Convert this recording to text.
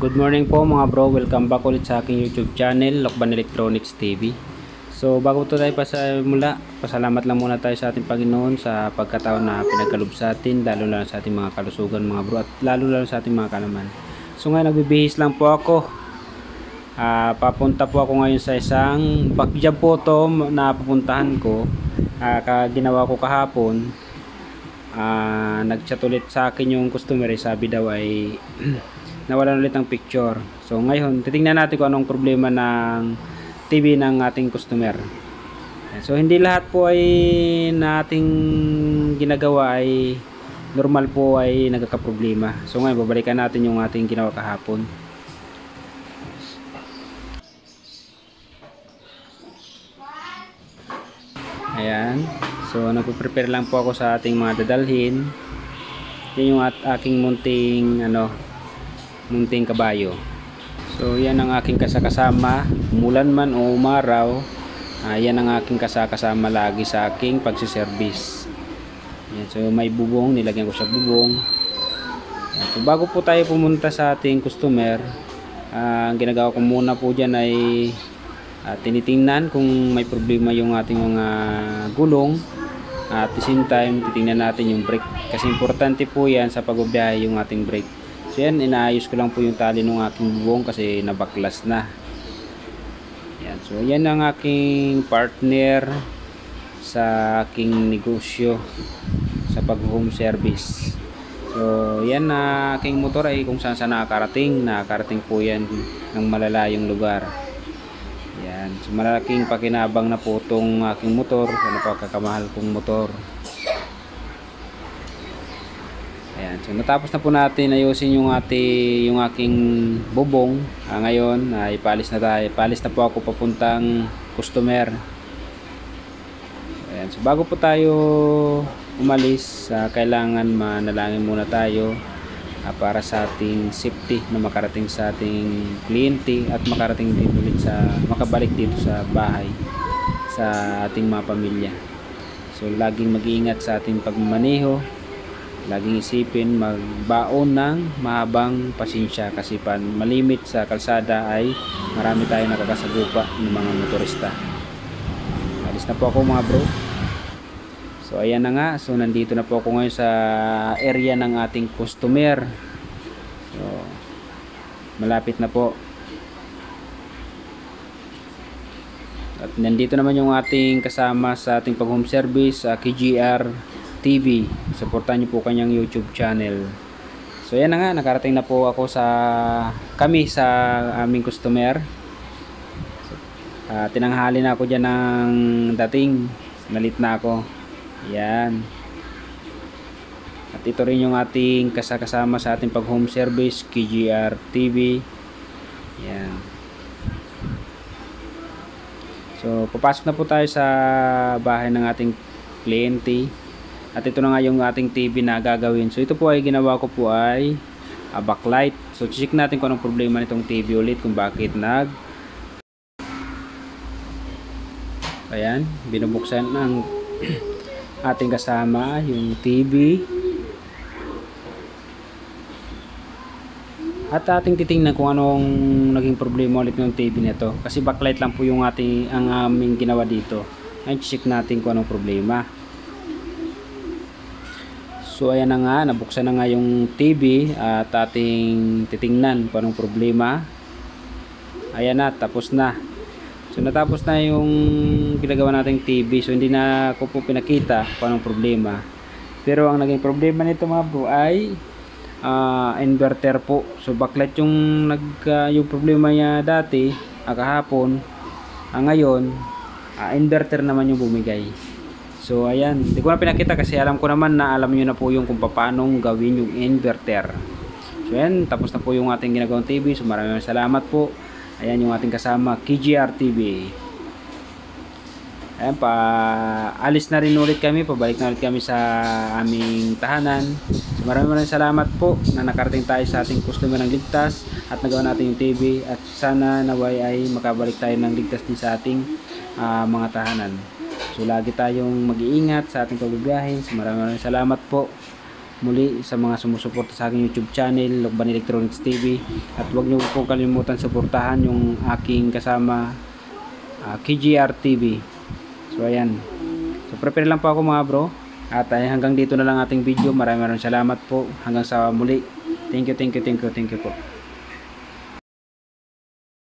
Good morning po mga bro, welcome back ulit sa aking YouTube channel, Lokban Electronics TV. So bago to tayo pasalamat lang muna tayo sa ating Panginoon sa pagkataon na pinagkaloob sa atin, lalo na sa ating mga kalusugan mga bro, at lalo sa ating mga kalaman. So ngayon nagbibihis lang po ako. Papunta po ako ngayon sa isang backjob po to na pupuntahan ko. Ginawa ko kahapon. Nagchat ulit sa akin yung customer, sabi daw ay nawalan ulit ng picture. So ngayon titingnan natin kung anong problema ng TV ng ating customer. So hindi lahat po ay nating ginagawa ay normal po ay nagkakaproblema. So ngayon babalikan natin yung ating ginawa kahapon. Ayan. So nagpo-prepare lang po ako sa ating mga dadalhin. Yan yung aking munting kabayo. So yan ang aking kasama, umulan man o umaraw, yan ang aking kasama lagi sa aking pagsiservice. Yan, so may bubong, nilagyan ko sa bubong. Yan, so bago po tayo pumunta sa ating customer, ang ginagawa ko muna po dyan ay tinitingnan kung may problema yung ating mga gulong. At the same time, titingnan natin yung brake. Kasi importante po yan sa pagbibiyahe yung ating brake. So yan, inaayos ko lang po yung tali ng aking bubong kasi nabaklas na. Yan. So yan ang aking partner sa aking negosyo sa pag-home service. So yan na aking motor ay kung saan nakakarating. Nakakarating po yan ng malalayong lugar. Yan. So malaking pakinabang na po itong aking motor. Ano pa kakamahal kong motor. Ayan. So natapos na po natin ayusin yung aking bubong. Ngayon ipalis na tayo. Ipalis na po ako papuntang customer. Ayan. So bago po tayo umalis, kailangan manalangin muna tayo para sa ating safety na makarating sa ating kliyente at makarating din ulit makabalik dito sa bahay sa ating mga pamilya. So laging mag-iingat sa ating pagmamaneho. Laging isipin magbaon ng mahabang pasensya kasi malimit sa kalsada ay marami tayong nakakasagupa ng mga motorista. Alis na po ako mga bro. So ayan na nga. So nandito na po ako ngayon sa area ng ating customer. So malapit na po. At nandito naman yung ating kasama sa ating pag-home service, KGR TV. Supportan niyo po kanyang YouTube channel. So yan na nga, nakarating na po ako sa aming customer. So, tinanghali na ako dyan ng dating. Nalit na ako. Yan. At ito rin yung ating kasama sa ating pag home service, KGR TV. Yan. So papasok na po tayo sa bahay ng ating kliyente. At ito na nga yung ating TV na gagawin. So ito po ay ginawa ko po ay backlight. So check natin kung anong problema nitong TV ulit, kung bakit ayan, binubuksan ng ating kasama yung TV. At ating titingnan kung anong naging problema ulit ng TV nito. Kasi backlight lang po yung aming ginawa dito. Ay check natin kung anong problema. So ayan na nga, nabuksan na nga yung TV at ating titingnan kung anong problema. Ayan na, tapos na. So natapos na yung ginagawa nating TV. So hindi na ko po pinakita kung anong problema. Pero ang naging problema nito mga bro ay inverter po. So backlight yung problema niya dati, kahapon. Ngayon, inverter naman yung bumigay. So ayan, hindi ko na pinakita kasi alam ko naman na alam nyo na po yung kung paano gawin yung inverter. So ayan, tapos na po yung ating ginagawang TV. So maraming salamat po. Ayan yung ating kasama, KGR TV. Ayan, alis na rin ulit kami, pabalik na ulit kami sa aming tahanan. So maraming salamat po na nakarating tayo sa ating customer ng ligtas at nagawa natin yung TV. At sana naway ay makabalik tayo ng ligtas din sa ating mga tahanan. So lagi tayong mag-iingat sa ating pagbibiyahe. So maraming salamat po. muli sa mga sumusuporta sa aking YouTube channel, Lokban Electronics TV, at huwag niyo po kalimutan suportahan yung aking kasama, KGR TV. So ayan, so prepare lang po ako mga bro, at hanggang dito na lang ating video. Maraming salamat po, hanggang sa muli. Thank you po.